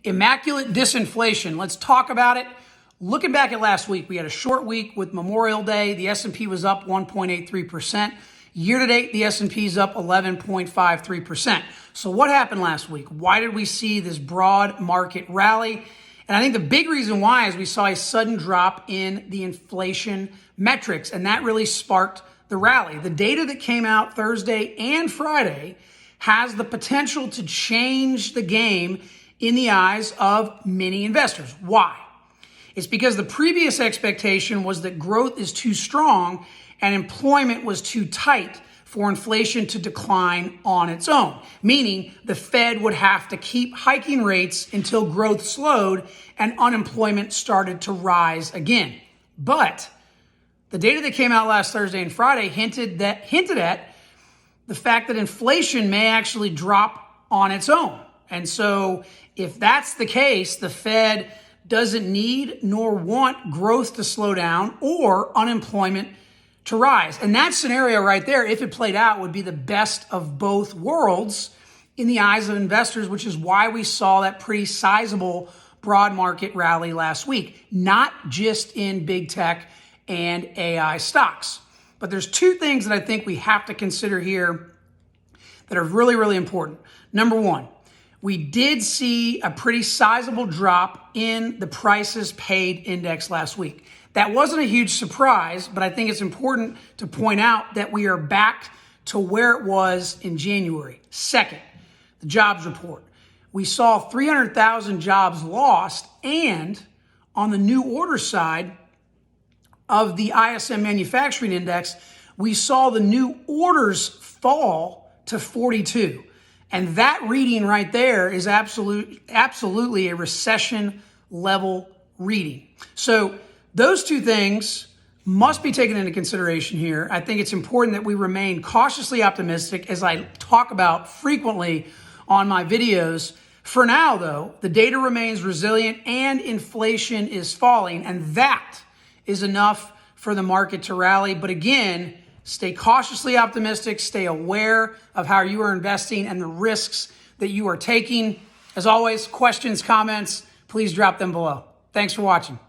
Immaculate Disinflation. Let's talk about it. Looking back at last week, we had a short week with Memorial Day. The S&P was up 1.83%. Year to date, the S&P is up 11.53%. So what happened last week? Why did we see this broad market rally? And I think the big reason why is we saw a sudden drop in the inflation metrics, and that really sparked the rally. The data that came out Thursday and Friday has the potential to change the game in the eyes of many investors. Why? It's because the previous expectation was that growth is too strong and employment was too tight for inflation to decline on its own, meaning the Fed would have to keep hiking rates until growth slowed and unemployment started to rise again. But the data that came out last Thursday and Friday hinted at the fact that inflation may actually drop on its own. And so if that's the case, the Fed doesn't need nor want growth to slow down or unemployment to rise. And that scenario right there, if it played out, would be the best of both worlds in the eyes of investors, which is why we saw that pretty sizable broad market rally last week, not just in big tech and AI stocks. But there's two things that I think we have to consider here that are really, really important. Number one, we did see a pretty sizable drop in the prices paid index last week. That wasn't a huge surprise, but I think it's important to point out that we are back to where it was in January. Second, the jobs report. We saw 300,000 jobs lost, and on the new order side of the ISM manufacturing index, we saw the new orders fall to 42. And that reading right there is absolutely a recession level reading. So those two things must be taken into consideration here. I think it's important that we remain cautiously optimistic, as I talk about frequently on my videos. For now, though, the data remains resilient and inflation is falling, and that is enough for the market to rally. But again, stay cautiously optimistic, stay aware of how you are investing and the risks that you are taking. As always, questions, comments, please drop them below. Thanks for watching.